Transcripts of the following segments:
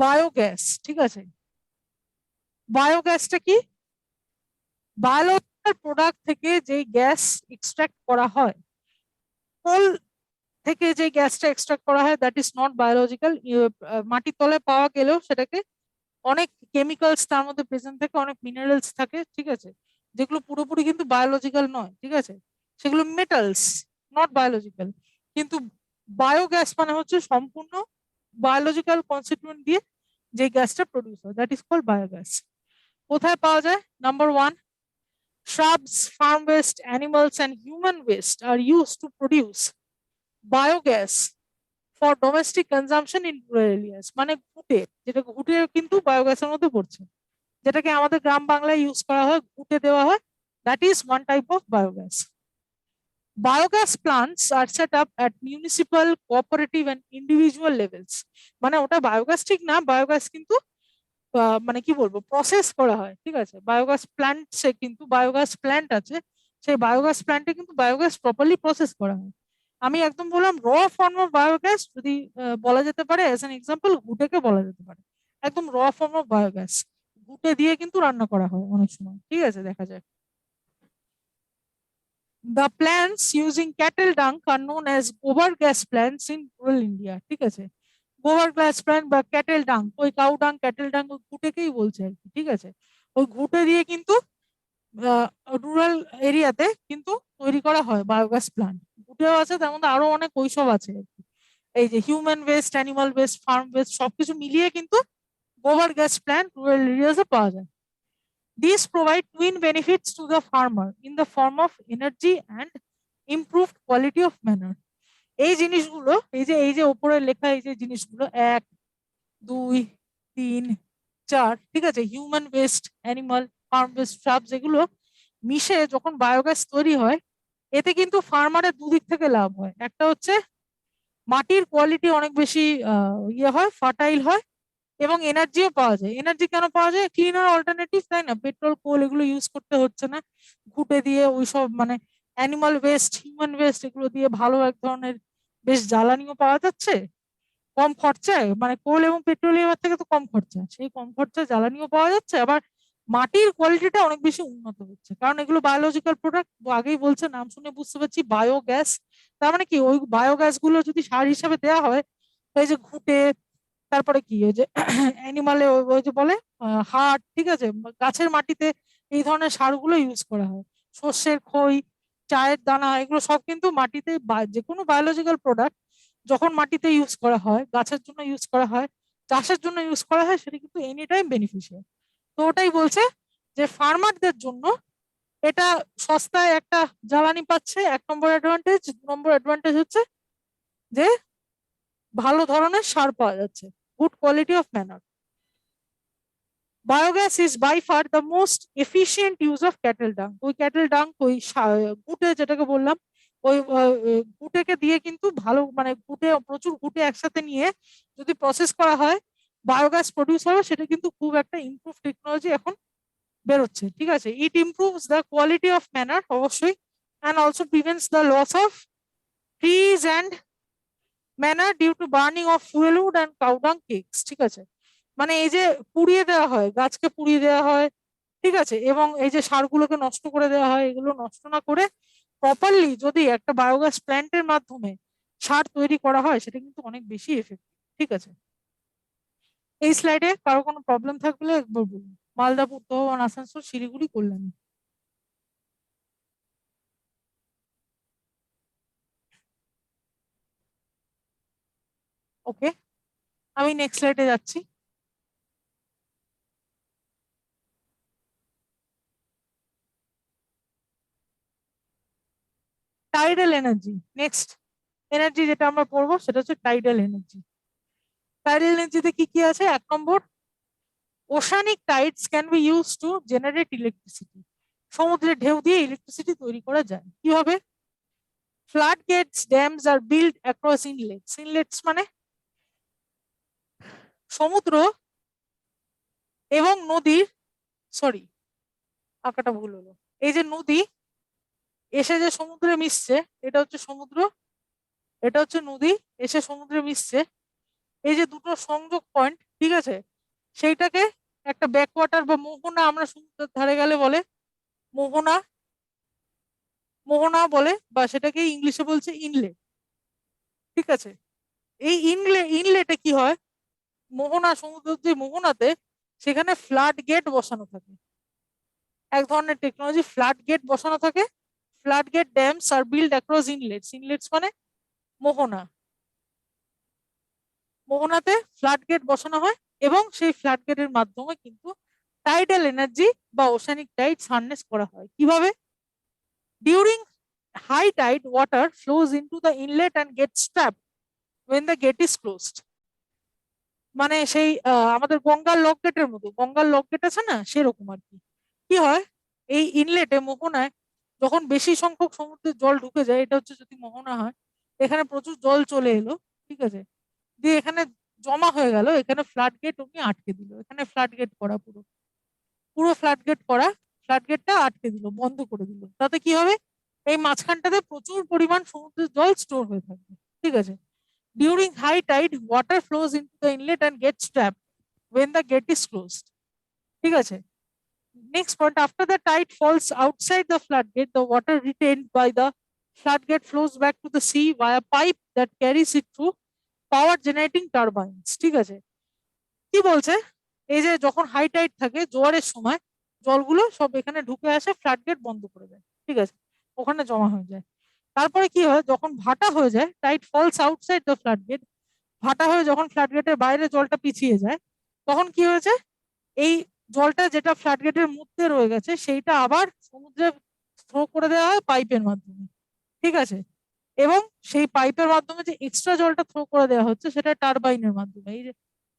Biogas, ঠিক আছে। বায়োগ্যাসটা কি? বায়োলজিক্যাল প্রোডাক্ট থেকে যে গ্যাস এক্সট্রাক্ট করা হয়, কোল থেকে যে গ্যাসটা এক্সট্রাক্ট করা হয়, দ্যাট ইজ নট বায়োলজিক্যাল। মাটির তলায় পাওয়া গেলেও সেটাকে অনেক কেমিক্যালস তার মধ্যে প্রেজেন্ট থাকে, অনেক মিনারেলস থাকে, ঠিক আছে, যেগুলো পুরোপুরি কিন্তু বায়োলজিক্যাল নয়, ঠিক আছে, সেগুলো মেটালস, নট বায়োলজিক্যাল। কিন্তু বায়োগ্যাস মানে হচ্ছে সম্পূর্ণ বায়োলজিক্যাল কনস্টিটিউয়েন্ট দিয়ে যে গ্যাসটা প্রডিউস হয়, দ্যাট ইজ কল্ড বায়োগ্যাস। কোথায় পাওয়া যায়? Number one, shrubs, farm waste, animals, and human waste are used to produce biogas for domestic consumption in rural areas. মানে ঘুটে, যেটা ঘুটে কিন্তু বায়োগ্যাসের মধ্যে পড়ছে, যেটাকে আমাদের গ্রাম বাংলায় ইউজ করা হয়, ঘুটে দেওয়া হয়, that is one type of biogas. Biogas plants are set up at municipal, cooperative and individual levels. মানে ওটা বায়োগ্যাস ঠিক না, বায়োগ্যাস কিন্তু মানে কি বলবো, প্রসেস করা হয়, ঠিক আছে। বায়োগ্যাস প্ল্যান্ট, সে কিন্তু বায়োগ্যাস প্ল্যান্ট আছে, সেই বায়োগ্যাস প্ল্যান্টে কিন্তু বায়োগ্যাস প্রপারলি প্রসেস করা হয়। আমি একদম বললাম র ফর্ম অফ বায়োগ্যাস, যদি বলা যেতে পারে অ্যাজ অ্যান এক্সাম্পল, ঘুটেকে বলা যেতে পারে একদম র ফর্ম অফ বায়োগ্যাস। ঘুটে দিয়ে কিন্তু রান্না করা হয় অনেক সময়, ঠিক আছে, দেখা যায়। The plants using cattle dung are known as গোবর gas plants in rural India, ঠিক আছে। গোবর গ্যাস প্ল্যান্ট বা ক্যাটেল ডাং, ওই কাউ ডাং ক্যাটেল ডাং ওই ঘুটেকেই বলছে আর কি, ঠিক আছে। ওই ঘুটে দিয়ে কিন্তু রুরাল এরিয়াতে কিন্তু তৈরি করা হয় বায়োগ্যাস প্ল্যান্ট। ঘুটেও আছে, তার মধ্যে আরো অনেক ওইসব আছে আর কি। এই যে human West, animal West, farm West সবকিছু মিলিয়ে কিন্তু গোবর গ্যাস প্ল্যান্ট রুরাল এরিয়াতে পাওয়া যায়। These provide twin benefits to the farmer in the form of energy and improved quality of manure. এই জিনিসগুলো, এই যে ওপরে লেখা এই যে জিনিসগুলো, 1, 2, 3, 4, ঠিক আছে, human West, animal, farm West, subs, এগুলো মিশে যখন বায়োগ্যাস তৈরি হয়, এতে কিন্তু ফার্মারের দুদিক থেকে লাভ হয়। একটা হচ্ছে মাটির কোয়ালিটি অনেক বেশি ইয়ে হয়, ফার্টাইল হয়, এবং এনার্জিও পাওয়া যায়। এনার্জি কেন পাওয়া যায়? ক্লিনার অল্টারনেটিভ, তাই না, পেট্রোল কোল এগুলো ইউজ করতে হচ্ছে না। ঘুটে দিয়ে ওইসব মানে অ্যানিমাল ওয়েস্ট, হিউম্যান ওয়েস্ট, এগুলো দিয়ে ভালো এক ধরনের বেশ জ্বালানিও পাওয়া যাচ্ছে কম খরচায়, মানে কোল এবং পেট্রোলিয়ামের থেকে তো কম খরচা, সেই কম খরচায় জ্বালানিও পাওয়া যাচ্ছে, আবার মাটির কোয়ালিটিটা অনেক বেশি উন্নত হচ্ছে, কারণ এগুলো বায়োলজিক্যাল প্রোডাক্ট। আগেই বলছে, নাম শুনে বুঝতে পারছি বায়োগ্যাস, তার মানে কি ওই বায়োগ্যাস গুলো যদি সার হিসাবে দেওয়া হয়, এই যে ঘুটে, তারপরে কি ওই যে অ্যানিমালে ওই যে বলে হাড়, ঠিক আছে, গাছের মাটিতে এই ধরনের সারগুলো ইউজ করা হয়। শস্যের খই, চায়ের দানা, এগুলো সব কিন্তু মাটিতে, যে কোনো বায়োলজিক্যাল প্রোডাক্ট যখন মাটিতে ইউজ করা হয়, গাছের জন্য ইউজ করা হয়, চাষের জন্য ইউজ করা হয়, সেটা কিন্তু এনি টাইম বেনিফিশিয়াল। তো ওটাই বলছে যে ফার্মারদের জন্য এটা সস্তায় একটা জ্বালানি পাচ্ছে, 1 নম্বর অ্যাডভান্টেজ। 2 নম্বর অ্যাডভান্টেজ হচ্ছে যে ভালো ধরনের সার পাওয়া যাচ্ছে, good quality of manure. Biogas is by far the most efficient use of cattle dung. ওই ক্যাটেল ডাং, ওই গুটে যেটাকে বললাম, ওই গুটেকে দিয়ে কিন্তু ভালো, মানে গুটে, প্রচুর গুটে একসাথে নিয়ে যদি প্রসেস করা হয়, বায়োগ্যাস প্রডিউস হবে, সেটা কিন্তু খুব একটা ইমপ্রুভ টেকনোলজি এখন বেরোচ্ছে, ঠিক আছে। It improves the quality of manure, অবশ্যই, and also prevents the loss of trees and manure due to burning of fuelwood and cow dung cakes, ঠিক আছে। মানে এই যে পুড়িয়ে দেওয়া হয়, গাছকে পুড়িয়ে দেওয়া হয়, ঠিক আছে, এবং এই যে সারগুলোকে নষ্ট করে দেওয়া হয়, এগুলো নষ্ট না করে প্রপারলি যদি একটা বায়োগ্যাস প্ল্যান্টের মাধ্যমে সার তৈরি করা হয়, সেটা কিন্তু অনেক বেশি এফেক্টিভ, ঠিক আছে। এই স্লাইডে কারো কোনো প্রবলেম থাকলে একবার বলুন। মালদা, বর্ধমান, আসানসোল, শিলিগুড়ি, কল্যাণী। ওকে, আমি নেক্সট স্লাইডে যাচ্ছি। টাইডাল এনার্জি, নেক্সট এনার্জি যেটা আমরা পড়বো সেটা হচ্ছে টাইডাল এনার্জি। টাইডাল এনার্জিতে কি কি আছে? 1 number, oceanic tides can be use to generate electricity. সমুদ্রের ঢেউ দিয়ে ইলেকট্রিসিটি তৈরি করা যায়। কিভাবে? ফ্লাড গেটস, ড্যামস আর বিল্ড অ্যাক্রস ইনলেটস। ইনলেটস মানে সমুদ্র এবং নদীর, সরি আঁকাটা ভুল হলো, এই যে নদী এসে যে সমুদ্রে মিশছে, এটা হচ্ছে সমুদ্র, এটা হচ্ছে নদী এসে সমুদ্রে মিশছে, এই যে দুটো সংযোগ পয়েন্ট, ঠিক আছে, সেইটাকে একটা ব্যাকওয়াটার বা মোহনা, আমরা সমুদ্রের ধারে গেলে বলে মোহনা, মোহনা বলে, বা সেটাকে ইংলিশে বলছে ইনলেট। ঠিক আছে, এই ইনলেটে কি হয়, মোহনা, সমুদ্রের যে মোহনাতে, সেখানে ফ্লাড গেট বসানো থাকে, এক ধরনের টেকনোলজি, ফ্লাড গেট বসানো থাকে। ফ্লাড গেট ড্যামস আর বিল্ড অ্যাক্রস ইনলেটস, ইনলেটস মানে মোহনা, মোহনাতে ফ্লাড গেট বসানো হয়, এবং সেই ফ্লাড গেটের মাধ্যমে কিন্তু টাইডাল এনার্জি বা ওশানিক টাইডস হারনেস করা হয়। কিভাবে? During high tide water flows into the inlet and gates trapped when the gate is closed। মানে সেই আমাদের গঙ্গার লক গেটের মতো, গঙ্গার লক গেট আছে না, সেরকম আর কি। কি হয়, এই ইনলেটে, মোহনায় যখন বেশি সংখ্যক সমুদ্রের জল ঢুকে যায়, এটা হচ্ছে যদি মোহনা হয়, এখানে প্রচুর জল চলে এলো, ঠিক আছে, দিয়ে এখানে জমা হয়ে গেল, এখানে ফ্লাড গেট উনি আটকে দিল, এখানে ফ্লাড গেট করা, পুরো পুরো ফ্লাড গেট করা, ফ্লাড গেটটা আটকে দিল, বন্ধ করে দিল। তাতে কি হবে, এই মাঝখানটাতে প্রচুর পরিমাণ সমুদ্রের জল স্টোর হয়ে থাকবে। ঠিক আছে, during high tide water flows into the inlet and gates trapped when the gate is closed। ঠিক আছে, next point, after the tide falls outside the floodgate, the water retained by the floodgate flows back to the sea via pipe that carries it through power generating turbines। ঠিক আছে, কি বলছে, এই যে যখন high Tide থাকে, জোয়ারের সময় জলগুলো সব এখানে ঢুকে আসে, ফ্লাডগেট বন্ধ করে দেয়, ঠিক আছে, ওখানে জমা হয়ে যায়। তারপরে কি হয়, যখন ভাটা হয়ে যায়, টাইড ফলস আউটসাইড দ্য ফ্লাডগেট, ভাটা হয়ে যখন ফ্লাডগেটের বাইরে জলটা পিছিয়ে যায়, তখন কি হয়েছে, এই জলটা যেটা ফ্লাডগেটের মধ্যে রয়ে গেছে, সেইটা আবার সমুদ্রে থ্রো করে দেওয়া হয় পাইপের মাধ্যমে। ঠিক আছে, এবং সেই পাইপের মাধ্যমে যে এক্সট্রা জলটা থ্রো করে দেওয়া হচ্ছে, সেটা টারবাইনের মাধ্যমে। এই যে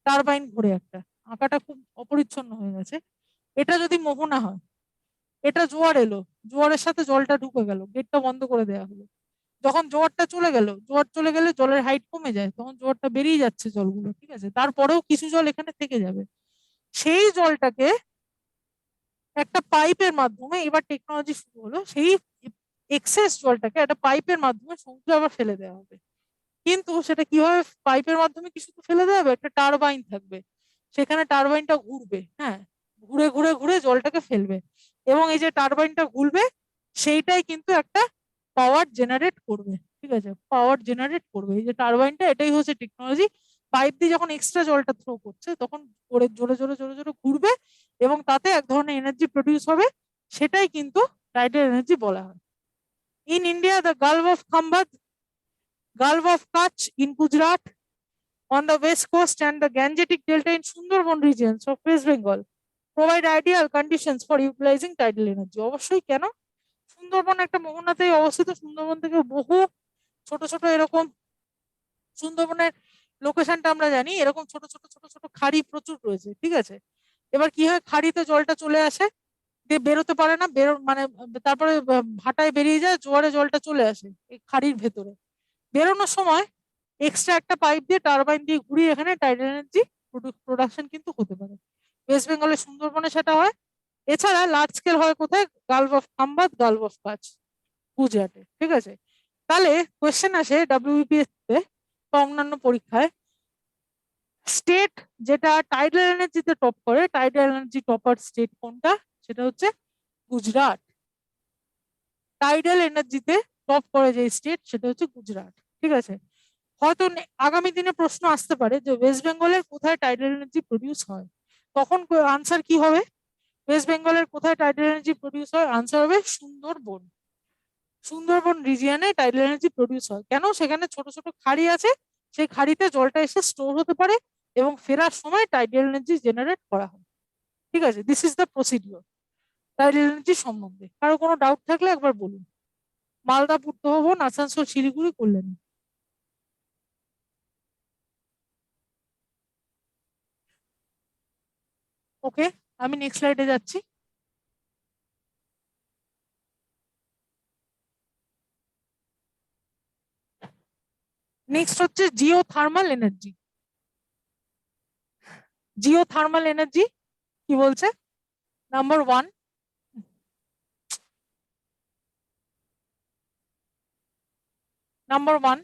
টারবাইন ঘুরে, একটা আঁকাটা খুব অপরিচ্ছন্ন হয়ে গেছে। এটা যদি মোহনা হয়, এটা জোয়ার এলো, জোয়ারের সাথে জলটা ঢুকে গেল, গেটটা বন্ধ করে দেওয়া হলো, যখন জোয়ারটা চলে গেল, জোয়ার চলে গেলে জলের হাইট কমে যায়, তখন জোয়ারটা বেরিয়ে যাচ্ছে জলগুলো, ঠিক আছে, তারপরেও কিছু জল এখানে থেকে যাবে, সেই জলটাকে একটা পাইপের মাধ্যমে, এবার টেকনোলজি শুরু হলো, সেই এক্সেস জলটাকে একটা পাইপের মাধ্যমে সমুদ্রে আবার ফেলে দেওয়া হবে। কিন্তু সেটা কিভাবে পাইপের মাধ্যমে কিছু তো ফেলে দেওয়া হবে, একটা টারবাইন থাকবে, সেখানে টারবাইনটা ঘুরবে, হ্যাঁ, ঘুরে ঘুরে ঘুরে জলটাকে ফেলবে, এবং এই যে টারবাইনটা ঘুরবে, সেইটাই কিন্তু একটা পাওয়ার জেনারেট করবে। ঠিক আছে, পাওয়ার জেনারেট করবে এই যে টারবাইনটা, এটাই হচ্ছে টেকনোলজি। পাইপ দিয়ে যখন এক্সট্রা জলটা থ্রো করছে, তখন ওরে জোরে জোরে জোরে জোরে ঘুরবে, এবং তাতে এক ধরনের এনার্জি প্রডিউস হবে, সেটাই কিন্তু টাইডাল এনার্জি বলা হয়। In India, the gulf of Khambhat, gulf of Kutch in Gujarat on the west coast, and the Gangetic Delta in Sundarban regions of West Bengal provide ideal conditions for utilizing tidal energy। অবশ্যই, কেন, সুন্দরবন একটা মোহনাতেই অবস্থিত, সুন্দরবন থেকে বহু ছোট ছোট এরকম, সুন্দরবনের লোকেশনটা আমরা জানি, এরকম ছোট ছোট ছোট ছোট খাড়ি প্রচুর রয়েছে। ঠিক আছে, এবার কি হয়, খাড়িতে জলটা চলে আসে, দিয়ে বেরোতে পারে না, মানে তারপরে ভাটায় বেরিয়ে যায়, জোয়ারে জলটা চলে আসে এই খাড়ির ভেতরে, বেরোনোর সময় এক্সট্রা একটা পাইপ দিয়ে, টারবাইন দিয়ে ঘুরিয়ে এখানে টাইডাল এনার্জি প্রোডাকশন কিন্তু হতে পারে। ওয়েস্ট বেঙ্গলের সুন্দরবনে সেটা হয়। এছাড়া লার্জ স্কেল হয় কোথায়, Gulf of Khambhat, gulf of কাচ, গুজরাটে। ঠিক আছে, তাহলে কোয়েশ্চেন আসে ডাব্লিউবিপিএস তে বা অন্যান্য পরীক্ষায়, স্টেট যেটা টাইডাল এনার্জিতে টপ করে, টাইডাল এনার্জি টপার স্টেট কোনটা, সেটা হচ্ছে গুজরাট। টাইডাল এনার্জিতে টপ করে যে স্টেট, সেটা হচ্ছে গুজরাট। ঠিক আছে, হয়তো আগামী দিনে প্রশ্ন আসতে পারে যে ওয়েস্ট বেঙ্গলের কোথায় টাইডাল এনার্জি প্রডিউস হয়, তখন আনসার কি হবে, ওয়েস্ট বেঙ্গলের কোথায় টাইডাল এনার্জি প্রডিউস হয়, আনসার হবে সুন্দরবন। সুন্দরবন রিজিয়নে টাইডাল এনার্জি প্রডিউস হয়, কেন, সেখানে ছোট ছোট খাড়ি আছে, সেই খাড়িতে জলটা এসে স্টোর হতে পারে, এবং ফেরার সময় টাইডাল এনার্জি জেনারেট করা হয়। ঠিক আছে, this is the procedure tidal energy সম্বন্ধে। কারো কোনো ডাউট থাকলে একবার বলুন। মালদা, পূর্ত ভবন, আসানসোল, শিলিগুড়ি, কল্যাণী। ওকে, আমি নেক্সট স্লাইডে যাচ্ছি। নেক্সট হচ্ছে Jio thermal energy. Jio thermal energy কি বলছে, number one, number one,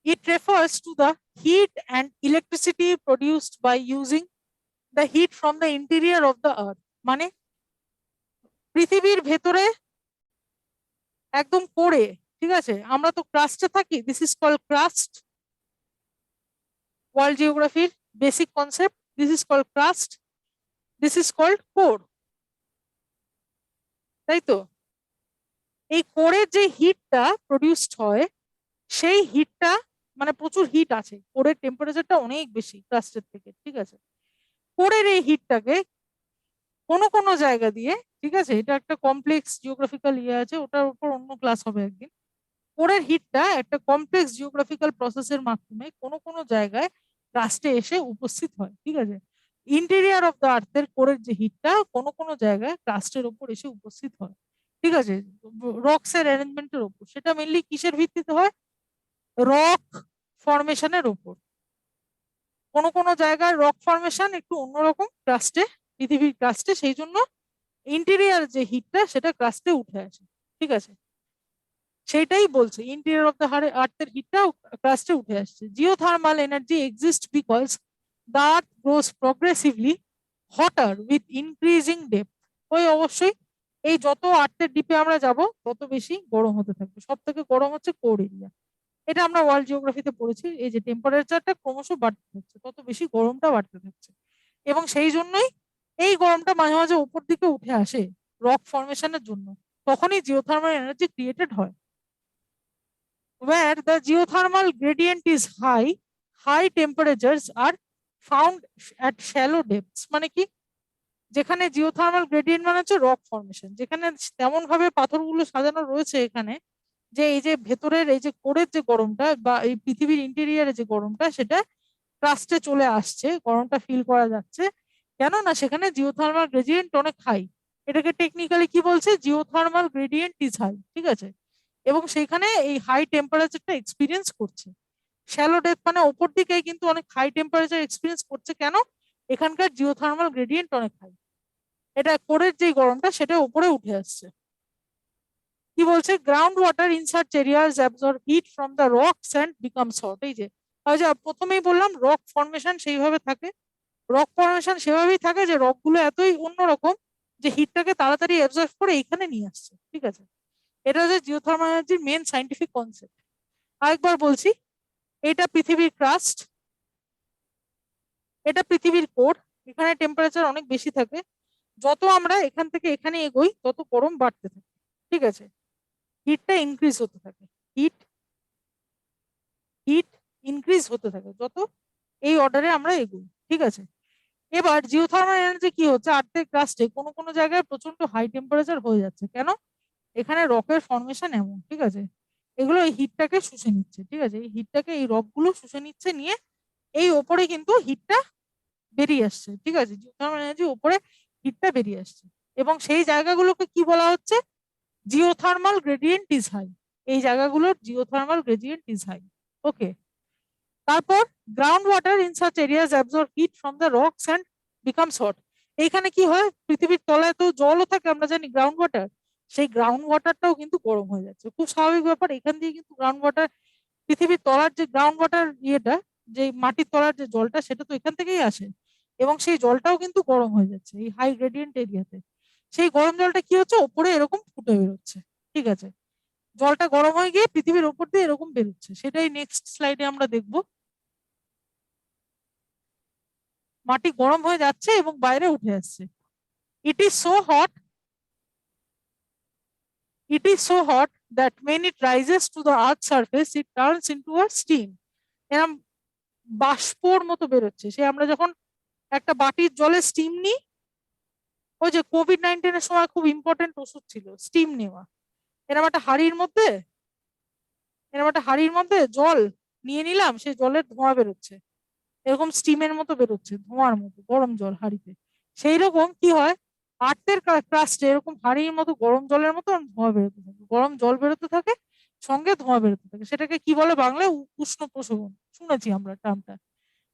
It refers to the heat and electricity produced by using the heat from the interior of the earth. মানে পৃথিবীর ভেতরে একদম কোরে, ঠিক আছে, আমরা তো ক্রাস্টে থাকি, this is called crust. World জিওগ্রাফির basic concept, this is called crust, this is called core, তাই তো? এই কোরের যে হিটটা প্রডিউসড হয়, সেই হিটটা মানে প্রচুর হিট আছে, কোরের টেম্পারেচারটা অনেক বেশি ক্রাস্টের থেকে, ঠিক আছে। কোরের এই হিটটাকে কোনো কোনো জায়গা দিয়ে, ঠিক আছে, এটা একটা কমপ্লেক্স জিওগ্রাফিক্যাল ইয়ে আছে, ওটার উপর অন্য ক্লাস হবে একদিন। কোরের হিটটা একটা কমপ্লেক্স জিওগ্রাফিক্যাল প্রসেসের মাধ্যমে কোনো কোনো জায়গায় ক্রাস্টে এসে উপস্থিত হয়, ঠিক আছে। ইন্টেরিয়ার অফ দ্য আর্থের কোরের যে হিটটা কোনো কোনো জায়গায় ক্রাস্টের উপর এসে উপস্থিত হয়, ঠিক আছে, রক্স এর অ্যারেঞ্জমেন্টের উপর। সেটা মেনলি কিসের ভিত্তিতে হয়? রক ফরমেশনের উপর। কোনো কোনো জায়গায় রক ফরমেশন একটু অন্যরকম ক্রাস্টে, পৃথিবীর ক্রাস্টে, সেই জন্য ইন্টেরিয়ার যে হিটটা সেটা ক্রাস্টে উঠে আসে, ঠিক আছে। সেইটাই বলছে, ইন্টেরিয়র অফ দ্য আর্থের হিটটা ক্রাস্টে উঠে আসছে। Geothermal energy exist because the earth grows progressively hotter with increasing depth. ওই অবশ্যই এই যত আর্থের ডিপে আমরা যাব তত বেশি গরম হতে থাকবে। সব থেকে গরম হচ্ছে কোর এরিয়া, এটা আমরা ওয়ার্ল্ড জিওগ্রাফিতে পড়েছি। এই যে টেম্পারেচারটা ক্রমশ বাড়তে থাকছে, তত বেশি গরমটা বাড়তে থাকছে, এবং সেই জন্যই এই গরমটা মাঝে মাঝে উপর দিকে উঠে আসে রক ফরমেশনের জন্য, তখনই জিওথার্মাল এনার্জি ক্রিয়েটেড হয়। Where the geothermal gradient is high, high temperatures are found at shallow depths। মানে কি? যেখানে জিওথার্মাল গ্রেডিয়েন্ট মানে হচ্ছে রক ফরমেশন, যেখানে তেমন ভাবে পাথরগুলো সাজানো রয়েছে এখানে, যে এই যে ভেতরের এই যে কোরের যে গরমটা বা এই পৃথিবীর ইন্টেরিয়ারে যে গরমটা সেটা ক্রাস্টে চলে আসছে, গরমটা ফিল করা যাচ্ছে। কেন না সেখানে জিওথার্মাল গ্রেডিয়েন্ট অনেক হাই। এটাকে টেকনিক্যালি কি বলছে? জিওথার্মাল গ্রেডিয়েন্ট ইজ হাই, ঠিক আছে। এবং সেইখানে এই হাই টেম্পারেচারটা এক্সপিরিয়েন্স করছে। শ্যালো ডেপথ মানে ওপর দিকে কিন্তু অনেক হাই টেম্পারেচার এক্সপিরিয়েন্স করছে, কেন? এখানকার জিওথার্মাল গ্রেডিয়েন্ট অনেক হাই, এটা কোরের যে গরমটা সেটা উপরে উঠে আসছে। কি বলছে? গ্রাউন্ড ওয়াটার ইন সার্চ areas absorb heat from the rocks and becomes hot. এই যে প্রথমেই বললাম রক ফর্মেশন সেইভাবে থাকে, রক ফর্মেশন সেভাবেই থাকে যে রক গুলো এতই অন্যরকম যে হিটটাকে তাড়াতাড়ি অ্যাবজর্ব করে এখানে নিয়ে আসছে, ঠিক আছে। এটা হচ্ছে জিওথার্মাল এনার্জির মেন সাইন্টিফিক কনসেপ্ট। আরেকবার বলছি, এটা পৃথিবীর ক্রাস্ট, এটা পৃথিবীর কোর। এখানে টেম্পারেচার অনেক বেশি থাকে, যত আমরা এখান থেকে এখানে এগোই তত গরম বাড়তে থাকে, ঠিক আছে। হিটটা ইনক্রিজ হতে থাকে, হিট হিট ইনক্রিজ হতে থাকে যত এই অর্ডারে আমরা এগোই, ঠিক আছে। এবার জিওথার্মাল এনার্জি কি হচ্ছে? আর্থের ক্রাস্টে কোনো কোনো জায়গায় প্রচন্ড হাই টেম্পারেচার হয়ে যাচ্ছে, কেন? এখানে রকের ফর্মেশন এমন, ঠিক আছে, এগুলো এই হিটটাকে শুষে নিচ্ছে, ঠিক আছে, এই হিটটাকে এই রক গুলো শুষে নিচ্ছে, নিয়ে এই ওপরে কিন্তু হিটটা বেরিয়ে আসছে, ঠিক আছে, জিওথার্মাল এনার্জি ওপরে হিটটা বেরিয়ে আসছে, এবং সেই জায়গাগুলোকে কি বলা হচ্ছে? Geothermal gradient is high. এই জায়গাগুলোর geothermal gradient is high, okay. তারপর ground water in such areas absorb heat from the rocks and becomes hot. এইখানে কি হয়? পৃথিবীর তলায় তো জলও থাকে, আমরা জানি গ্রাউন্ড ওয়াটার, সেই গ্রাউন্ড ওয়াটারটাও কিন্তু গরম হয়ে যাচ্ছে, খুব স্বাভাবিক ব্যাপার। এখান দিয়ে কিন্তু গ্রাউন্ড ওয়াটার, পৃথিবীর তলার যে গ্রাউন্ড ওয়াটার ইয়েটা, যে মাটির তলার যে জলটা, সেটা তো এখান থেকেই আসে, এবং সেই জলটাও কিন্তু গরম হয়ে যাচ্ছে এই হাই গ্রেডিয়েন্ট এরিয়াতে। সেই গরম জলটা কি হচ্ছে? ওপরে এরকম ফুটে বেরোচ্ছে, ঠিক আছে, জলটা গরম হয়ে গিয়ে পৃথিবীর ওপর দিয়ে এরকম বেরোচ্ছে, সেটাই নেক্সট স্লাইডে আমরা দেখবো। মাটি গরম হয়ে যাচ্ছে এবং বাইরে উঠে আসছে। It is so hot, it is so hot that when it rises to the earth surface it turns into a steam। এরকম বাষ্পর মতো বেরোচ্ছে। সে আমরা যখন একটা বাটির জলে স্টিম নিই, ওই যে কোভিড-19 সময় খুব ইম্পর্টেন্ট ওষুধ ছিল স্টিম নেওয়া। এরকম একটা হাঁড়ির মধ্যে, এরকম একটা হাঁড়ির মধ্যে জল নিয়ে নিলাম, সেই জলের ধোঁয়া বেরোচ্ছে, এরকম স্টিমের মতো বেরোচ্ছে, ধোঁয়ার মতো, গরম জল হাঁড়িতে। সেই রকম কি হয়, আর্থের ক্রাস্টে এরকম হাঁড়ির মতো গরম জলের মতো ধোঁয়া বেরোতে থাকে, গরম জল বেরোতে থাকে, সঙ্গে ধোঁয়া বেরোতে থাকে। সেটাকে কি বলে বাংলায়? উষ্ণ প্রশোভন, শুনেছি আমরা টার্মটা।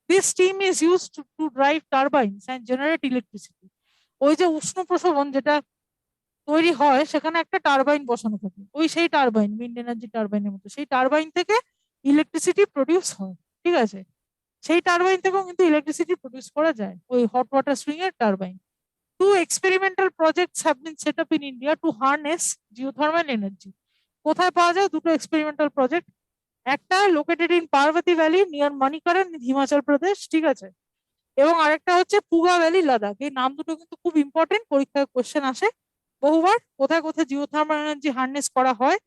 This steam is use to drive turbines and generate electricity. ওই যে উষ্ণ প্রশোভন যেটা তৈরি হয়, সেখানে একটা টারবাইন বসানো থাকে, ওই সেই টারবাইন উইন্ড এনার্জি টারবাইনের মতো, সেই টারবাইন থেকে ইলেকট্রিসিটি প্রডিউস হয়, ঠিক আছে। সেই টারবাইন থেকেও কিন্তু ইলেকট্রিসিটি প্রডিউস করা যায়, ওই হট ওয়াটার সুইং এর turbine. Two experimental projects have been set up in India to harness geothermal energy. কোথায় পাওয়া যায় দুটো এক্সপেরিমেন্টাল প্রজেক্ট? একটা located in Parvati valley near Manikaran, Himachal Pradesh, ঠিক আছে। এবং আরেকটা হচ্ছে পুগা ভ্যালি, লাদাখ। এই নাম দুটো কিন্তু খুব ইম্পর্টেন্ট, পরীক্ষায় কোশ্চেন আসে বহুবার। কোথায় কোথায় জিওথার্মাল এনার্জি হার্নেস করা হয়,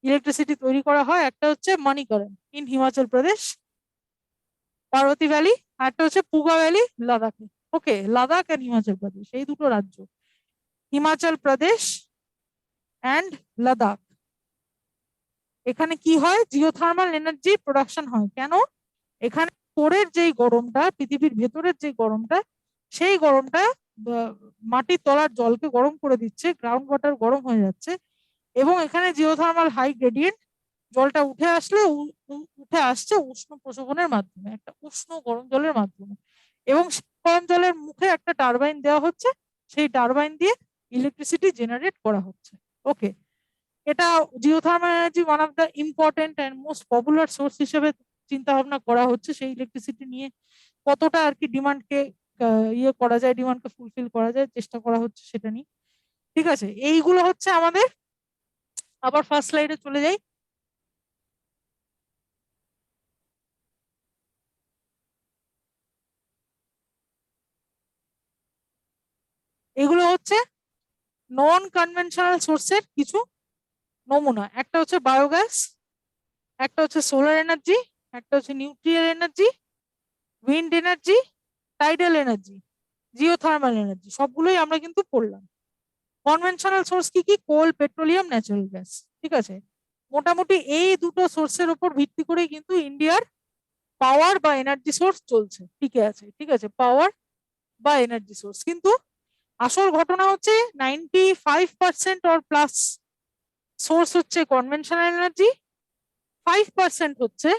ইলেকট্রিসিটি তৈরি করা হয়? একটা হচ্ছে মণিকরণ ইন হিমাচল প্রদেশ, পার্বতী ভ্যালি, আর একটা হচ্ছে পুগা ভ্যালি, লাদাখে। ওকে, লাদাখ এন্ড হিমাচল প্রদেশ, এই দুটো রাজ্য, হিমাচল প্রদেশ অ্যান্ড লাদাখ। এখানে কি হয়? জিওথার্মাল এনার্জি প্রোডাকশন হয়। কেন? এখানে কোরের যেই গরমটা, পৃথিবীর ভেতরের যে গরমটা, সেই গরমটা মাটির তলার জলকে গরম করে দিচ্ছে, গ্রাউন্ড ওয়াটার গরম হয়ে যাচ্ছে, এবং এখানে জিওথার্মাল হাই গ্রেডিয়েন্ট জলটা উঠে আসলে উঠে আসছে উষ্ণ প্রশোভনের মাধ্যমে, একটা উষ্ণ গরম জলের মাধ্যমে, এবং গরম জলের মুখে একটা টারবাইন দেওয়া হচ্ছে, সেই টারবাইন দিয়ে ইলেকট্রিসিটি জেনারেট করা হচ্ছে। ওকে, এটা geothermal energy one of the important and most popular source হিসেবে চিন্তা ভাবনা করা হচ্ছে। সেই ইলেকট্রিসিটি নিয়ে কতটা আর কি ডিমান্ডকে ইয়ে করা যায়, ডিমান্ডকে ফুলফিল করা যায়, চেষ্টা করা হচ্ছে সেটা নিয়ে, ঠিক আছে। এইগুলো হচ্ছে আমাদের, আবার ফার্স্ট স্লাইডে চলে যাই। এগুলো হচ্ছে নন কনভেনশনাল সোর্সের কিছু নমুনা। একটা হচ্ছে বায়োগ্যাস, একটা হচ্ছে সোলার এনার্জি, একটা হচ্ছে nuclear energy, wind energy, tidal energy, geothermal energy, সবগুলোই আমরা কিন্তু পড়লাম। কনভেনশনাল সোর্স কি কি? কোল, পেট্রোলিয়াম, ন্যাচারাল গ্যাস, ঠিক আছে। মোটামুটি এই দুটো সোর্সের উপর ভিত্তি করে কিন্তু ইন্ডিয়ার পাওয়ার বা এনার্জি সোর্স চলছে, ঠিক আছে, ঠিক আছে, পাওয়ার বা এনার্জি সোর্স। কিন্তু আসল ঘটনা হচ্ছে 95% অর প্লাস সোর্স হচ্ছে কনভেনশনাল এনার্জি, 5% হচ্ছে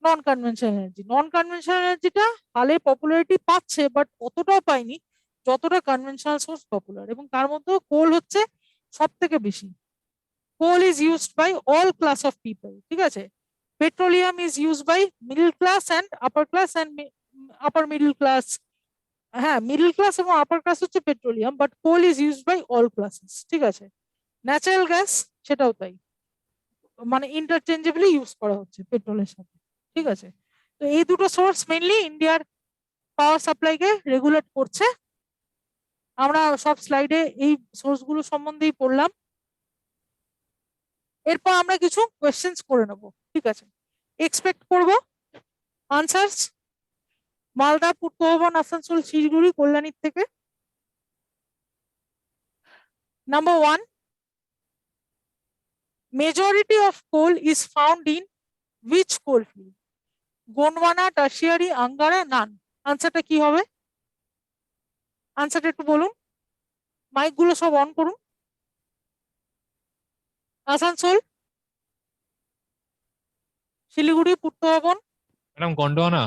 নন কনভেনশনাল এনার্জি। নন কনভেনশনাল এনার্জিটা হালে পপুলারিটি পাচ্ছে, বাট অতটাও পায়নি যতটা কনভেনশনাল সোর্স পপুলার, এবং তার মধ্যেও কোল হচ্ছে সব থেকে বেশি। Coal is used by all class of people, ঠিক আছে। Petroleum is used by middle class and upper class and upper middle class. হ্যাঁ, মিডল ক্লাস এবং আপার ক্লাস হচ্ছে petroleum, but coal is used by all classes, ঠিক আছে। Natural gas সেটাও তাই, মানে ইন্টারচেঞ্জেবলি ইউজ করা হচ্ছে পেট্রোলের সাথে, ঠিক আছে। তো এই দুটো সোর্স মেইনলি ইন্ডিয়ার পাওয়ার সাপ্লাইকে রেগুলেট করছে। আমরা সব স্লাইডে এই সোর্সগুলো সম্বন্ধেই পড়লাম। এরপর আমরা কিছু কোয়েশ্চেন্স করে নেব, ঠিক আছে। এক্সপেক্ট করব আনসার্স মালদা, পূর্ত ভবন, আসানসোল, শিলিগুড়ি, কল্যাণীর থেকে। Number 1, majority of coal is found in which coal field? Gondwana, tertiary, Angara, none. আনসারটা কি হবে? আনসারটা একটু বলুন, মাইক গুলো সব অন করুন। আসানসোল, শিলিগুড়ি, পূর্ত ভবন। ম্যাডাম গন্ডোয়ানা।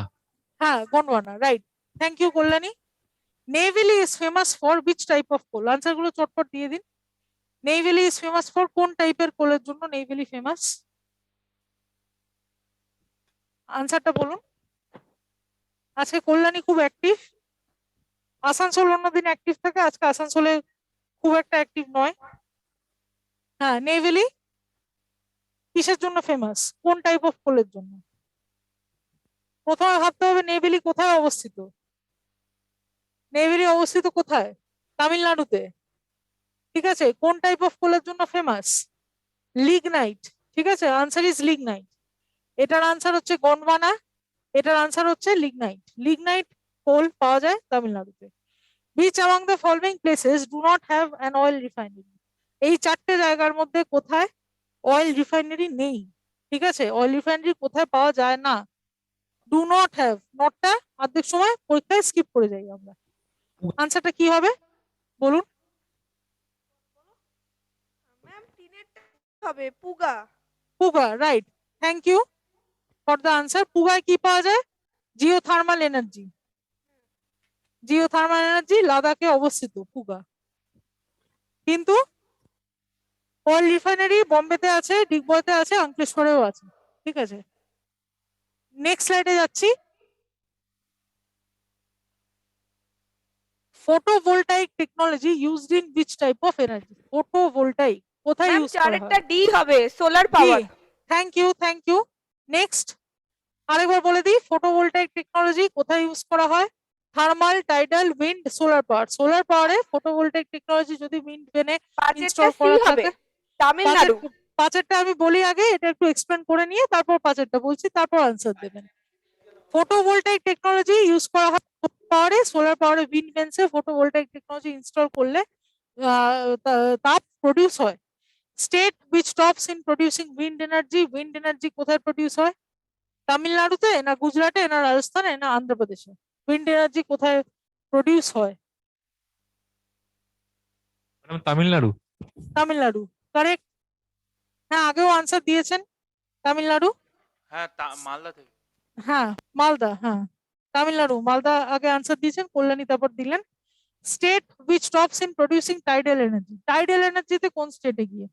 হ্যাঁ, Gondwana, right. Thank you Kalyani. Neyveli is famous for which type of coal? Answer গুলো চটপট দিয়ে দিন। নেভেলি ইজ ফেমাস ফর কোন টাইপের কোলের জন্য নেভেলি ফেমাস? আনসারটা বলুন। আজকে কল্যাণী খুব অ্যাক্টিভ, আসানসোল অন্যদিন অ্যাক্টিভ থাকে, আজকে আসানসোলে খুব একটা অ্যাক্টিভ নয়। হ্যাঁ, নেভেলি কিসের জন্য ফেমাস, কোন টাইপ অফ কোলের জন্য? প্রথমে ভাবতে হবে নেভেলি কোথায় অবস্থিত। নেভেলি অবস্থিত কোথায়? তামিলনাড়ুতে, ঠিক আছে। কোন টাইপ অফ কোলের জন্য ফেমাস? লিগনাইট, ঠিক আছে। Answer is lignite. এটার আনসার হচ্ছে গন্ডওয়ানা, এটার আনসার হচ্ছে লিগনাইট। লিগনাইট কোল পাওয়া যায় তামিলনাড়ুতে। Which among the following places do not have an oil refinery? এই চারটে জায়গার মধ্যে কোথায় অয়েল রিফাইনারি নেই? ঠিক আছে, অয়েল রিফাইনারি কোথায় পাওয়া যায় না? ডু নট হ্যাভ, নটটা অর্ধেক সময় পরীক্ষায় স্কিপ করে যাই আমরা। আনসারটা কি হবে বলুন? ম্যাম তিনেরটা হবে Puga. Puga, right. Thank you for the answer. পুগায় কি পাওয়া যায়? Geothermal energy. জিওথার্মাল এনার্জি লাদাখে অবস্থিত পুগা। কিন্তু অয়েল রিফাইনারি বোম্বেতে আছে, ডিগবয়তে আছে, আঙ্কলেশ্বরেও আছে, ঠিক আছে। নেক্সট স্লাইডে যাচ্ছি। photovoltaic technology used in which type of energy? photovoltaic কোথায় ম্যাম ইউজ করা চারেরটা হয়? ডি হবে, সোলার জি, পাওয়ার। Thank you. নেক্সট আরেকবার বলে দিই, ফটোভোল্টাইক টেকনোলজি কোথায় ইউজ করা হয়? Thermal, tidal, wind, solar power. Solar পাওয়ারে ফটোভোল্টাইক টেকনোলজি যদি উইন্ড ভেনে পাঁচেরটা ইনস্টল সি করা হবে, থাকে। পাঁচের তামিলনাড়ু। পাঁচেরটা আমি বলি আগে, এটা একটু এক্সপ্লেন করে নিয়ে তারপর পাঁচেরটা বলছি, তারপর আনসার দেবেন। ফটোভোল্টাইক টেকনোলজি ইউজ করা হয় পাওয়ারে, সোলার পাওয়ারে, উইন্ড ভেন্সে ফটোভোল্টাইক টেকনোলজি ইনস্টল করলে তাপ প্রডিউস হয়। State which tops in producing wind energy, wind energy কোথায় প্রডিউস হয়? তামিলনাড়ুতে, না গুজরাটে, না রাজস্থানে, না অন্ধ্রপ্রদেশে? উইন্ড এনার্জি কোথায় প্রডিউস হয়? ম্যাডাম তামিলনাড়ু। তামিলনাড়ু, কারেক্ট। হ্যাঁ, আগেও আনসার দিয়েছেন, তামিলনাড়ু। হ্যাঁ মালদা থেকে। হ্যাঁ, মালদা, হ্যাঁ তামিলনাড়ু, মালদা আগে আনসার দিয়েছেন, কল্যাণী তারপর দিলেন। State which tops in producing tidal energy, tidal এনার্জিতে কোন স্টেটে গিয়ে?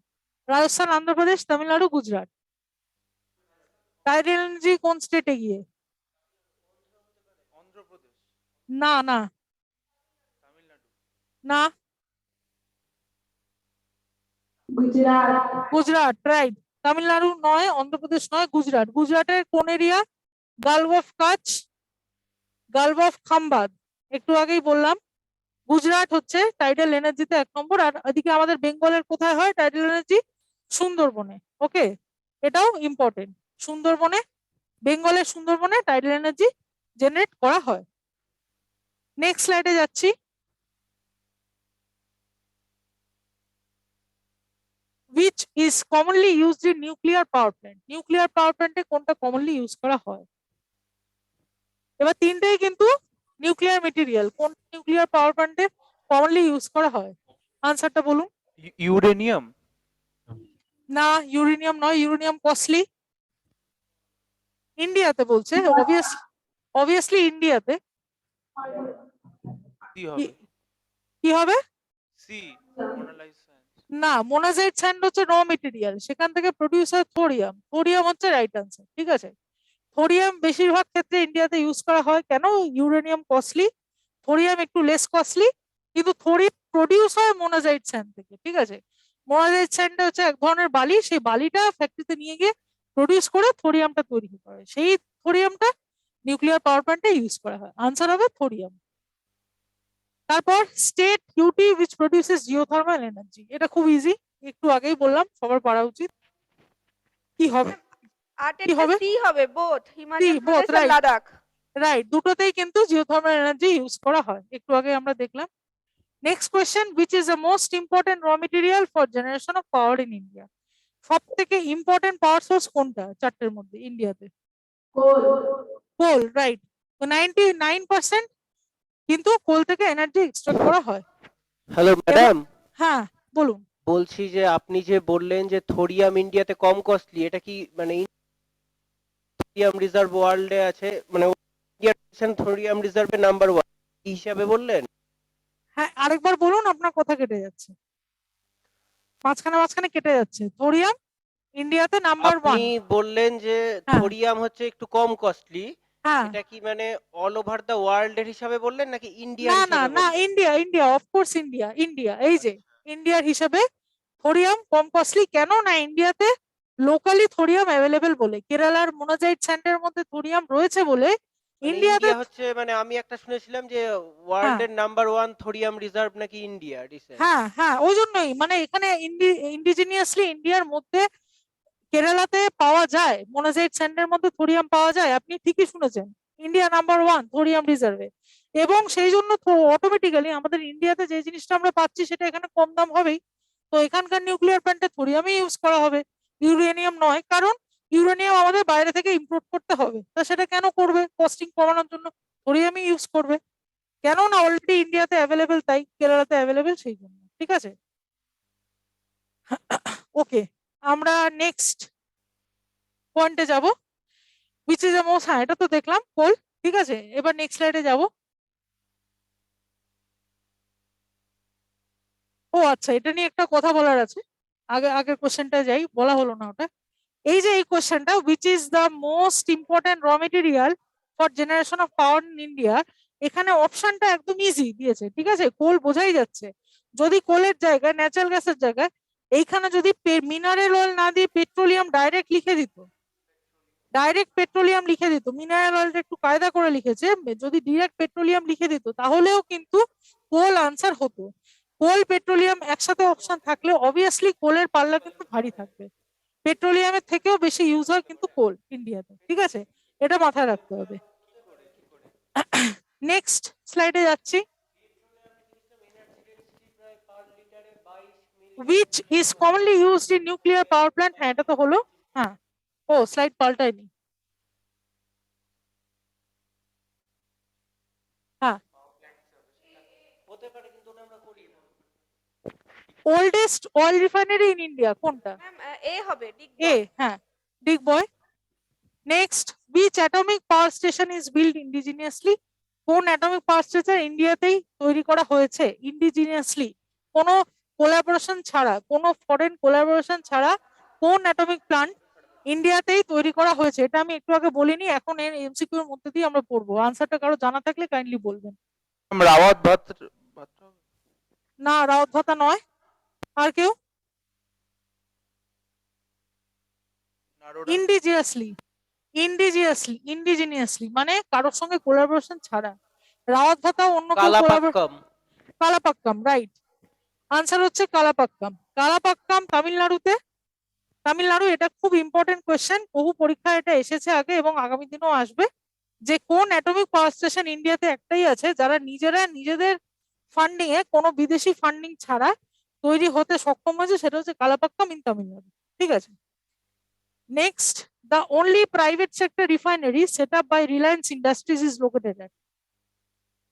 রাজস্থান, অন্ধ্রপ্রদেশ, তামিলনাড়ু, গুজরাট। টাইডাল এনার্জি কোন স্টেটে গিয়ে? অন্ধ্রপ্রদেশ। না না তামিলনাড়ু। না, গুজরাট, রাইট। তামিলনাড়ু নয়, অন্ধ্রপ্রদেশ নয়, গুজরাট। গুজরাটের কোন এরিয়া? গালফ অফ কাচ, গালফ অফ খাম্বাদ, একটু আগেই বললাম। গুজরাট হচ্ছে টাইডাল এনার্জিতে 1 নম্বর। আর এদিকে আমাদের বেঙ্গলের কোথায় হয় টাইডাল এনার্জি? সুন্দরবনে। ওকে, এটাও ইম্পর্টেন্ট। সুন্দরবনে, বেঙ্গলের সুন্দরবনে টাইডাল এনার্জি জেনারেট করা হয়। নেক্সট স্লাইডে যাচ্ছি। which is commonly used in nuclear power plant, nuclear power প্ল্যান্টে কোনটা কমনলি ইউজ করা হয়? এবার তিনটেই কিন্তু নিউক্লিয়ার মেটেরিয়াল, কোন নিউক্লিয়ার পাওয়ার প্ল্যান্টে কমনলি ইউজ করা হয়? আনসারটা বলুন। ইউরেনিয়াম। না, ইউরেনিয়াম নয়, ইউরেনিয়াম কস্টলি। ইন্ডিয়াতে বলছে, অবভিয়াসলি ইন্ডিয়াতে। সি হবে। কি হবে? সি, মোনালাইজ সায়েন্স। না, মোনাজাইট স্যান্ড হচ্ছে র মেটেরিয়াল, সেখান থেকে প্রডিউস হয় থোরিয়াম। থোরিয়াম হচ্ছে রাইট আনসার, ঠিক আছে। থোরিয়াম বেশিরভাগ ক্ষেত্রে ইন্ডিয়াতে ইউজ করা হয়, কেন? ইউরেনিয়াম কস্টলি, থোরিয়াম একটু লেস কস্টলি, কিন্তু থোরিয়াম প্রডিউস হয় মোনাজাইট স্যান্ড থেকে, ঠিক আছে। মোনাজাইট স্যান্ডটা হচ্ছে এক ধরনের বালি, সেই বালিটা ফ্যাক্টরিতে নিয়ে গিয়ে প্রডিউস করে থোরিয়ামটা তৈরি করে, সেই থোরিয়ামটা নিউক্লিয়ার পাওয়ার প্ল্যান্টে ইউজ করা হয়। আনসার হবে থোরিয়াম। তারপর state UT which produces geothermal energy, এটা খুব ইজি, একটু আগেই বললাম, সবার পারা উচিত। কি হবে? কি আটেরটা হবে? সি হবে, বোথ হিমাচল বোথ, প্রদেশ আর রাইট। লাদাখ। রাইট, দুটোতেই কিন্তু জিওথার্মাল এনার্জি ইউজ করা হয়, একটু আগে আমরা দেখলাম। Next question, which is the most important raw material for generation of power in India? সব থেকে ইম্পর্টেন্ট পাওয়ার সোর্স কোনটা চারটের মধ্যে ইন্ডিয়াতে? কোল, রাইট। 99% কিন্তু কোল থেকে এনার্জি এক্সট্রাক্ট করা হয়। হ্যালো এবং ম্যাডাম, হ্যাঁ বলুন। বলছি যে আপনি যে বললেন যে থোরিয়াম ইন্ডিয়াতে কম কস্টলি, এটা কি মানে থোরিয়াম রিজার্ভ ওয়ার্ল্ডে আছে, মানে ইন্ডিয়া থোরিয়াম রিজার্ভে নাম্বার 1 হিসাবে বললেন? হ্যাঁ, আরেকবার বলুন, আপনার কথা কেটে যাচ্ছে, মাঝখানে মাঝখানে কেটে যাচ্ছে। থোরিয়াম ইন্ডিয়াতে নাম্বার আপনি 1। বললেন যে হ্যাঁ থোরিয়াম হচ্ছে একটু কম কস্টলি, হ্যাঁ, এটা কি মানে অল ওভার দ্য ওয়ার্ল্ড এর হিসাবে বললেন নাকি ইন্ডিয়ার না না হিসাবে না, বললেন? India, India, of course India, India, এই যে ইন্ডিয়ার হিসাবে থোরিয়াম কম কস্টলি, কেন না ইন্ডিয়াতে লোকালি থোরিয়াম অ্যাভেলেবেল বলে, কেরালার মোনাজাইট স্যান্ডের মধ্যে থোরিয়াম রয়েছে বলে মানে ইন্ডিয়াতে। ইন্ডিয়া হচ্ছে, মানে আমি একটা শুনেছিলাম যে হ্যাঁ ওয়ার্ল্ডের নাম্বার 1 থোরিয়াম রিজার্ভ নাকি ইন্ডিয়া রিসেন্ট। হ্যাঁ হ্যাঁ, ওই জন্যই মানে এখানে ইন্ডিজিনিয়াসলি ইন্ডিয়ার মধ্যে কেরালাতে পাওয়া যায়, মোনাজাইট স্যান্ডের মধ্যে থোরিয়াম পাওয়া যায়, আপনি ঠিকই শুনেছেন। ইন্ডিয়া নাম্বার 1 থোরিয়াম রিজার্ভে, এবং সেই জন্য অটোমেটিক্যালি আমাদের ইন্ডিয়াতে যে জিনিসটা আমরা পাচ্ছি সেটা এখানে কম দাম হবেই। তো এখানকার নিউক্লিয়ার প্ল্যান্টে থোরিয়ামই ইউজ করা হবে, ইউরেনিয়াম নয়, কারণ ইউরেনিয়াম আমাদের বাইরে থেকে ইম্পোর্ট করতে হবে, তা সেটা কেন করবে? কস্টিং কমানোর জন্য থোরিয়ামই ইউজ করবে, কেন না অলরেডি ইন্ডিয়াতে অ্যাভেলেবেল, তাই কেরালাতে অ্যাভেলেবেল, সেই জন্য, ঠিক আছে। ওকে, আমরা নেক্সট পয়েন্টে যাব, which is the most, হ্যাঁ এটা তো দেখলাম কোল, ঠিক আছে। এবার নেক্সট স্লাইডে যাব। ও আচ্ছা, এটা নিয়ে একটা কথা বলার আছে, আগে আগের কোশ্চেনটা যাই, বলা হলো না ওটা। এই যে এই কোশ্চেনটা, which is the most important raw material for generation of power in India, এখানে অপশনটা একদম ইজি দিয়েছে, ঠিক আছে, কোল বোঝাই যাচ্ছে। যদি কোলের জায়গায় ন্যাচারাল গ্যাসের জায়গায় এইখানে যদি মিনারেল অয়েল না দিয়ে পেট্রোলিয়াম ডাইরেক্ট লিখে দিত, ডাইরেক্ট পেট্রোলিয়াম লিখে দিত, মিনারেল অয়েলটা একটু কায়দা করে লিখেছে, যদি ডিরেক্ট পেট্রোলিয়াম লিখে দিত তাহলেও কিন্তু কোল আনসার হতো। কোল পেট্রোলিয়াম একসাথে অপশন থাকলে অবভিয়াসলি কোলের পাল্লা কিন্তু ভারী থাকবে। পেট্রোলিয়ামের থেকেও বেশি ইউজ হয় কিন্তু কোল ইন্ডিয়াতে, ঠিক আছে, এটা মাথায় রাখতে হবে। নেক্সট স্লাইডে যাচ্ছি। which is commonly used in nuclear power plant, হ্যাঁ এটা তো হলো, হ্যাঁ, ও স্লাইড পাল্টায়নি, হ্যাঁ, oldest oil refinery in India কোনটা? ম্যাম এ হবে এ, ডিগবয়। হ্যাঁ, Digboi. Next, which atomic power station is built indigenously, কোন অ্যাটমিক পাওয়ার স্টেশন ইন্ডিয়াতেই তৈরি করা হয়েছে ইন্ডিজিনিয়াসলি, কোনো কোলাবোরেশন ছাড়া, কোনো ফরেন কোলাবোরেশন ছাড়া কোন অ্যাটমিক প্ল্যান্ট ইন্ডিয়াতেই তৈরি করা হয়েছে? এটা আমি একটু আগে বলিনি, এখন এর এমসিকিউ এর মধ্যে দিয়ে আমরা পড়বো। আনসারটা কারো জানা থাকলে কাইন্ডলি বলবেন। রাওয়াত ভাত না, রাউত ভাতা নয়, আর কেউ? নারোডা ইন্ডিজিয়াসলি, ইন্ডিজিনিয়াসলি মানে কারোর সঙ্গে কোলাবোরেশন ছাড়া। রাওয়াত ভাতা অন্য কেউ কালাপাক্কাম। কালাপাক্কাম, রাইট, আনসার হচ্ছে কালাপাক্কাম। কালাপাক্কাম তামিলনাড়ুতে, তামিলনাড়ু। এটা খুব ইম্পর্টেন্ট কোয়েশ্চেন, বহু পরীক্ষায় এটা এসেছে আগে এবং আগামী দিনেও আসবে, যে কোন অ্যাটমিক পাওয়ার স্টেশন ইন্ডিয়াতে একটাই আছে যারা নিজেদের ফান্ডিং এ কোনো বিদেশি ফান্ডিং ছাড়া তৈরি হতে সক্ষম হয়েছে, সেটা হচ্ছে কালাপাক্কাম ইন তামিলনাড়ু, ঠিক আছে। Next, the only private sector refinery set up by Reliance Industries is located at,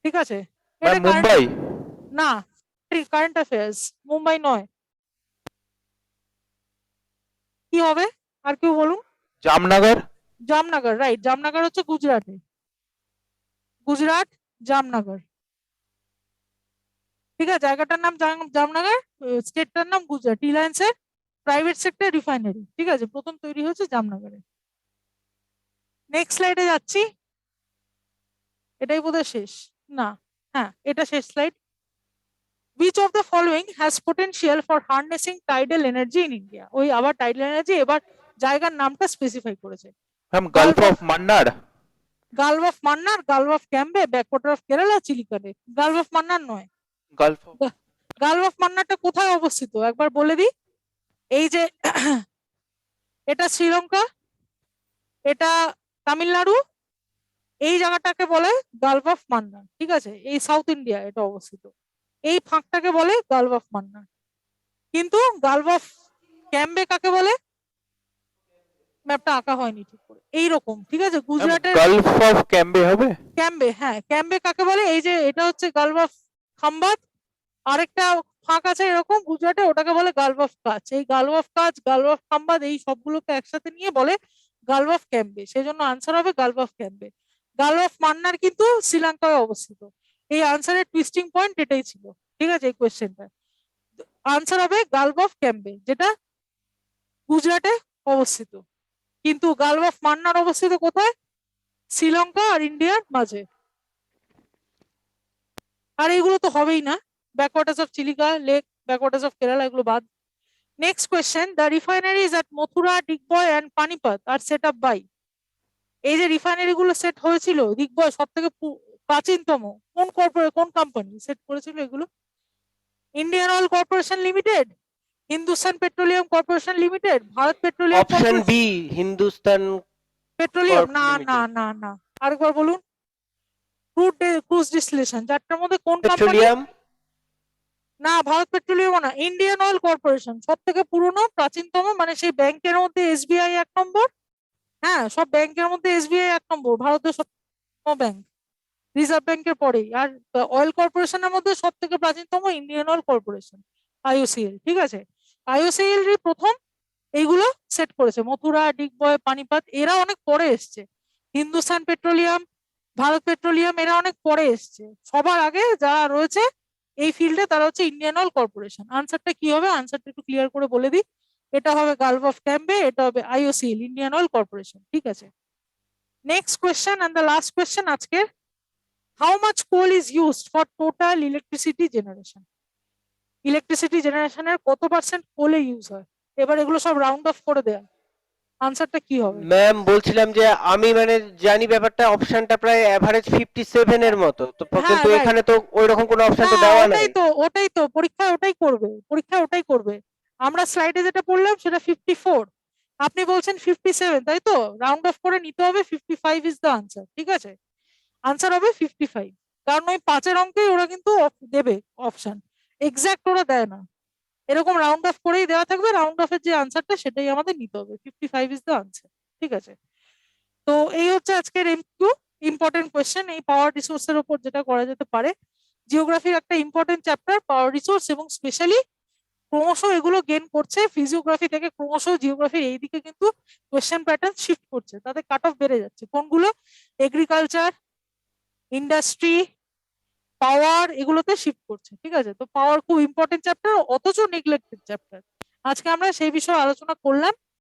ঠিক আছে, এটা মুম্বাই না, কারেন্ট অ্যাফেয়ার্স, মুম্বাই নয়, কি হবে? আর কেউ বলুন। জামনগর জামনগর, রাইট, জামনগর হচ্ছে গুজরাটে, গুজরাট, জামনগর, ঠিক আছে, জায়গাটার নাম জামনগর, স্টেটটার নাম গুজরাট। রিলায়েন্সের প্রাইভেট সেক্টর রিফাইনারি, ঠিক আছে, প্রথম তৈরি হয়েছে জামনগরে। নেক্সট স্লাইডে যাচ্ছি, এটাই বোধহয় শেষ, না, হ্যাঁ এটা শেষ slide. which of the following has potential for harnessing tidal energy in India? ওই আবার টাইডাল এনার্জি, এবার জায়গার নামটা স্পেসিফাই করেছে। Ma'am gulf of Mannar gulf of Mannar, gulf of Cambay, backwater of Kerala, চিলিকাতে। গালফ অফ মান্নার নয়। গালফ অফ গালফ অফ মান্নারটা কোথায় অবস্থিত একবার বলে দিই। এই যে এটা শ্রীলঙ্কা, এটা তামিলনাড়ু, এই জায়গাটাকে বলে গালফ অফ মান্নার, ঠিক আছে, এই সাউথ ইন্ডিয়া এটা অবস্থিত। এই ফাঁকটাকে বলে গালফ অফ মান্নার। কিন্তু গালফ অফ ক্যাম্বে কাকে বলে? ম্যাপটা আঁকা হয়নি ঠিক করে, এইরকম, ঠিক আছে, গুজরাটের গালফ অফ ক্যাম্বে হবে। ক্যাম্বে, হ্যাঁ ক্যাম্বে কাকে বলে? এই যে এটা হচ্ছে গালফ অফ খাম্বাত, আরেকটা ফাঁক আছে এরকম গুজরাটে, ওটাকে বলে গালফ অফ কাচ। এই গালফ অফ কাচ, গালফ অফ খাম্বাত, এই সবগুলোকে একসাথে নিয়ে বলে গালফ অফ ক্যাম্বে, সেই জন্য আনসার হবে Gulf of Cambay. Gulf of মান্নার কিন্তু শ্রীলঙ্কায় অবস্থিত। এই আনসারের টুইস্টিং পয়েন্ট এটাই ছিল, ঠিক আছে, এই কোয়েশ্চেনটা আনসার হবে গালফ অফ ক্যাম্বে, যেটা গুজরাটে অবস্থিত। কিন্তু গালফ অফ মান্নার অবস্থিত কোথায়? শ্রীলঙ্কা আর ইন্ডিয়ার মাঝে। আর এগুলো তো হবেই না, backwaters of Chilika, lake, backwaters of Kerala, এগুলো বাদ। Next question, the refineries at Mathura, Digboi and Panipat are set up by. এই যে রিফাইনারি গুলো সেট হয়েছিল, ডিগবয় সব থেকে প্রাচীনতম, কোন কোম্পানি সেট করেছিল এগুলো? Indian oil corporation limited, Hindustan petroleum corporation limited, Bharat petroleum option B Hindustan petroleum, Corp না Limited। না না না, আরেকবার বলুন। ক্রুজ ডিস্টিলেশন, চারটার মধ্যে কোন কোম্পানি? পেট্রোলিয়াম না, ভারত পেট্রোলিয়াম না, ইন্ডিয়ান অয়েল কর্পোরেশন সব থেকে পুরনো প্রাচীনতম, মানে সেই ব্যাংকের মধ্যে এসবিআই 1 নম্বর, হ্যাঁ সব ব্যাংকের মধ্যে এসবিআই 1 নম্বর, ভারতের সব ব্যাংক, রিজার্ভ ব্যাংকের পরেই। আর অয়েল কর্পোরেশনের মধ্যে সব থেকে প্রাচীনতম ইন্ডিয়ান অয়েল কর্পোরেশন, আইওসিএল, ঠিক আছে, আইওসিএল প্রথম এইগুলো সেট করেছে, মথুরা, ডিগবয়, পানিপত, এরা অনেক পরে এসছে। হিন্দুস্তান পেট্রোলিয়াম, ভারত পেট্রোলিয়াম, এরা অনেক পরে এসছে। সবার আগে যারা রয়েছে এই ফিল্ডে তারা হচ্ছে ইন্ডিয়ান অয়েল কর্পোরেশন। আনসারটা কি হবে? আনসারটা একটু ক্লিয়ার করে বলে দিই, এটা হবে গালফ অফ ক্যাম্বে, এটা হবে আইওসিএল, ইন্ডিয়ান অয়েল কর্পোরেশন। ঠিক আছে, next question and the last question আজকে, how much coal is used for total electricity generation? Electricity জেনারেশনের কত পার্সেন্ট কোলে ইউজ হয়? এবার এগুলো সব রাউন্ড অফ করে দেয়া, আনসারটা কি হবে? ম্যাম বলছিলাম যে আমি মানে জানি ব্যাপারটা, অপশনটা প্রায় এভারেজ 57 এর মতো, তো হ্যাঁ, কিন্তু right. এখানে তো ওইরকম কোনো অপশন তো হ্যাঁ, দেওয়া নাই। ওটাই তো পরীক্ষায় ওটাই করবে, পরীক্ষায় ওটাই করবে। আমরা স্লাইডে যেটা পড়লাম সেটা 54, আপনি বলছেন 57, তাই তো? রাউন্ড অফ করে নিতে হবে, 55 ইজ দ্য আনসার। ঠিক আছে, আনসার হবে 55, কারণ ওই 5 অঙ্কেই ওরা কিন্তু দেবে অপশন, এক্সাক্ট ওরা দেয় না, এরকম রাউন্ড অফ করেই দেওয়া থাকবে, রাউন্ড অফের যে আনসারটা সেটাই আমাদের নিতে হবে, 55 ইজ দ্য আনসার। ঠিক আছে, তো এই হচ্ছে আজকের এমকিউ ইম্পর্টেন্ট কোয়েশ্চেন, এই পাওয়ার রিসোর্সের উপর যেটা করা যেতে পারে। জিওগ্রাফির একটা ইম্পর্টেন্ট চ্যাপ্টার পাওয়ার রিসোর্স, এবং স্পেশালি ক্রমশ এগুলো গেন করছে ফিজিওগ্রাফি থেকে, ক্রমশ জিওগ্রাফির এইদিকে কিন্তু কোয়েশ্চেন প্যাটার্ন শিফট করছে, তাদের কাট অফ বেড়ে যাচ্ছে। কোনগুলো? এগ্রিকালচার, ইন্ডাস্ট্রি, পাওয়ার, এগুলোতে শিফট করছে। ঠিক আছে, তো পাওয়ার খুব ইম্পর্টেন্ট চ্যাপ্টার, অথচ নেগলেক্টেড চ্যাপ্টার। আজকে আমরা সেই বিষয়ে আলোচনা করলাম।